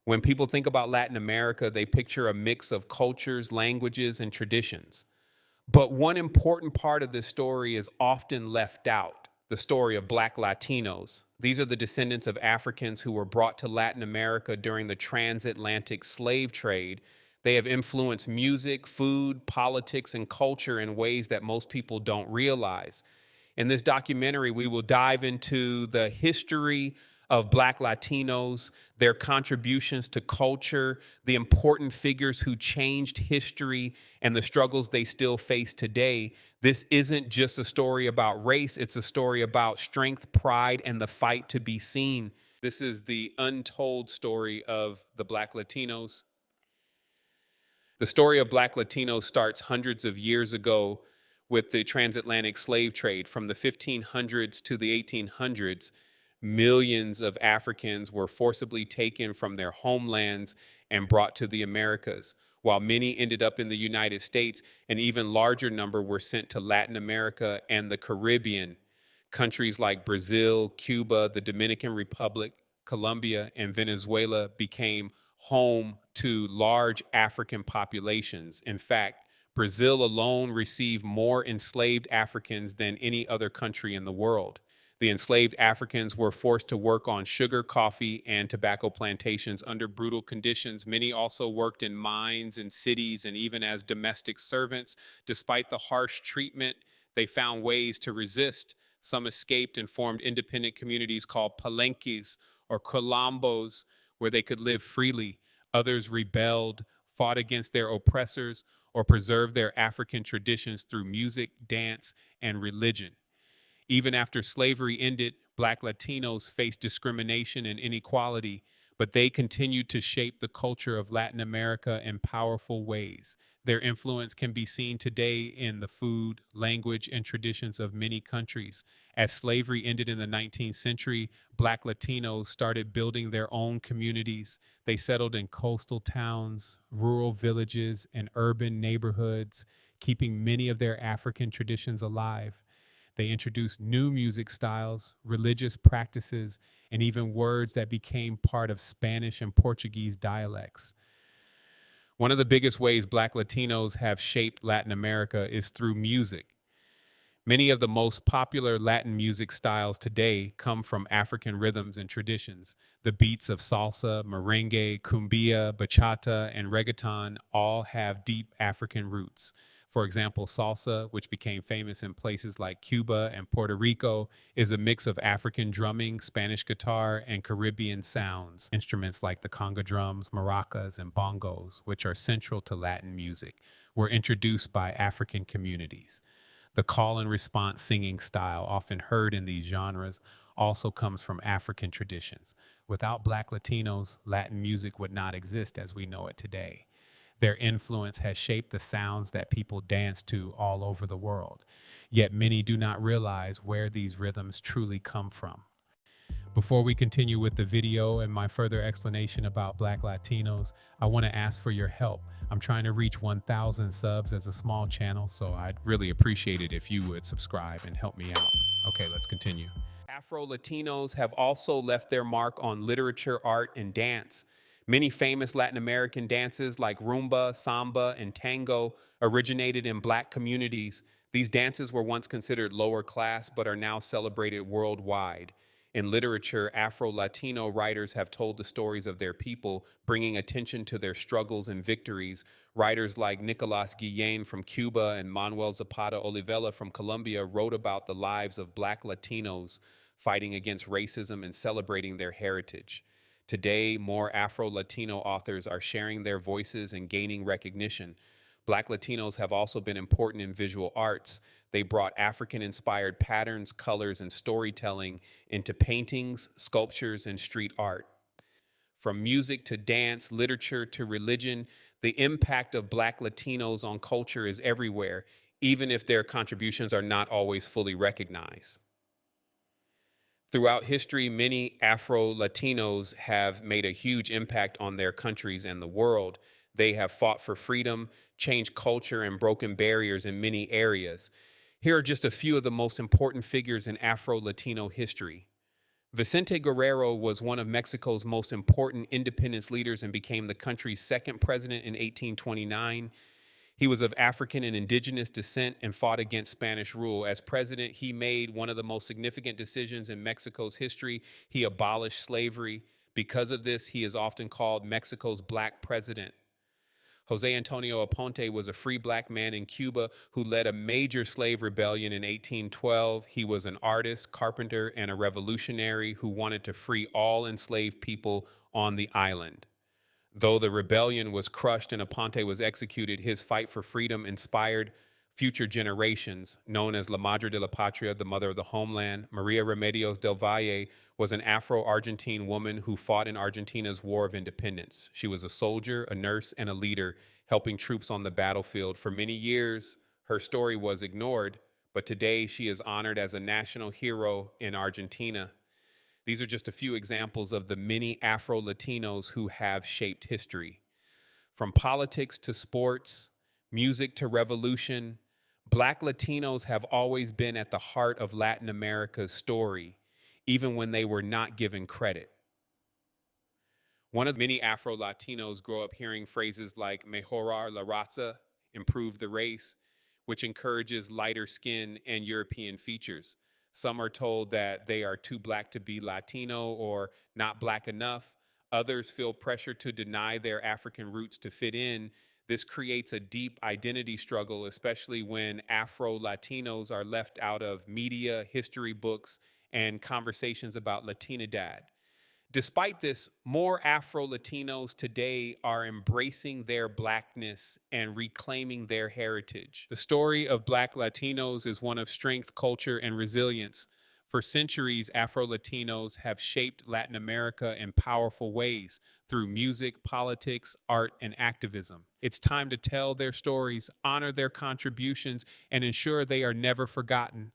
When people think about Latin America, they picture a mix of cultures, languages, and traditions. But one important part of this story is often left out: the story of Black Latinos. These are the descendants of Africans who were brought to Latin America during the transatlantic slave trade. They have influenced music, food, politics, and culture in ways that most people don't realize. In this documentary, we will dive into the history of Black Latinos, their contributions to culture, the important figures who changed history, and the struggles they still face today. This isn't just a story about race, it's a story about strength, pride, and the fight to be seen. This is the untold story of the Black Latinos. The story of Black Latinos starts hundreds of years ago with the transatlantic slave trade. From the 1500s to the 1800s, millions of Africans were forcibly taken from their homelands and brought to the Americas. While many ended up in the United States, an even larger number were sent to Latin America and the Caribbean. Countries like Brazil, Cuba, the Dominican Republic, Colombia, and Venezuela became home to large African populations. In fact, Brazil alone received more enslaved Africans than any other country in the world. The enslaved Africans were forced to work on sugar, coffee, and tobacco plantations under brutal conditions. Many also worked in mines and cities and even as domestic servants. Despite the harsh treatment, they found ways to resist. Some escaped and formed independent communities called palenques or quilombos, where they could live freely. Others rebelled, fought against their oppressors, or preserved their African traditions through music, dance, and religion. Even after slavery ended, Black Latinos faced discrimination and inequality, but they continued to shape the culture of Latin America in powerful ways. Their influence can be seen today in the food, language, and traditions of many countries. As slavery ended in the 19th century, Black Latinos started building their own communities. They settled in coastal towns, rural villages, and urban neighborhoods, keeping many of their African traditions alive. They introduced new music styles, religious practices, and even words that became part of Spanish and Portuguese dialects. One of the biggest ways Black Latinos have shaped Latin America is through music. Many of the most popular Latin music styles today come from African rhythms and traditions. The beats of salsa, merengue, cumbia, bachata, and reggaeton all have deep African roots. For example, salsa, which became famous in places like Cuba and Puerto Rico, is a mix of African drumming, Spanish guitar, and Caribbean sounds. Instruments like the conga drums, maracas, and bongos, which are central to Latin music, were introduced by African communities. The call and response singing style, often heard in these genres, also comes from African traditions. Without Black Latinos, Latin music would not exist as we know it today. Their influence has shaped the sounds that people dance to all over the world. Yet many do not realize where these rhythms truly come from. Before we continue with the video and my further explanation about Black Latinos, I want to ask for your help. I'm trying to reach 1,000 subs as a small channel, so I'd really appreciate it if you would subscribe and help me out. Okay, let's continue. Afro-Latinos have also left their mark on literature, art, and dance. Many famous Latin American dances like rumba, samba, and tango originated in Black communities. These dances were once considered lower class, but are now celebrated worldwide. In literature, Afro-Latino writers have told the stories of their people, bringing attention to their struggles and victories. Writers like Nicolás Guillén from Cuba and Manuel Zapata Olivella from Colombia wrote about the lives of Black Latinos fighting against racism and celebrating their heritage. Today, more Afro-Latino authors are sharing their voices and gaining recognition. Black Latinos have also been important in visual arts. They brought African-inspired patterns, colors, and storytelling into paintings, sculptures, and street art. From music to dance, literature to religion, the impact of Black Latinos on culture is everywhere, even if their contributions are not always fully recognized. Throughout history, many Afro-Latinos have made a huge impact on their countries and the world. They have fought for freedom, changed culture, and broken barriers in many areas. Here are just a few of the most important figures in Afro-Latino history. Vicente Guerrero was one of Mexico's most important independence leaders and became the country's second president in 1829. He was of African and indigenous descent and fought against Spanish rule. As president, he made one of the most significant decisions in Mexico's history. He abolished slavery. Because of this, he is often called Mexico's Black president. Jose Antonio Aponte was a free black man in Cuba who led a major slave rebellion in 1812. He was an artist, carpenter, and a revolutionary who wanted to free all enslaved people on the island. Though the rebellion was crushed and Aponte was executed, his fight for freedom inspired future generations. Known as La Madre de la Patria, the mother of the homeland, Maria Remedios del Valle was an Afro-Argentine woman who fought in Argentina's War of Independence. She was a soldier, a nurse, and a leader, helping troops on the battlefield. For many years, her story was ignored, but today she is honored as a national hero in Argentina. These are just a few examples of the many Afro-Latinos who have shaped history. From politics to sports, music to revolution, Black Latinos have always been at the heart of Latin America's story, even when they were not given credit. One of many Afro-Latinos grow up hearing phrases like mejorar la raza, improve the race, which encourages lighter skin and European features. Some are told that they are too black to be Latino or not black enough. Others feel pressure to deny their African roots to fit in. This creates a deep identity struggle, especially when Afro-Latinos are left out of media, history books, and conversations about Latinidad. Despite this, more Afro-Latinos today are embracing their blackness and reclaiming their heritage. The story of Black Latinos is one of strength, culture, and resilience. For centuries, Afro-Latinos have shaped Latin America in powerful ways through music, politics, art, and activism. It's time to tell their stories, honor their contributions, and ensure they are never forgotten.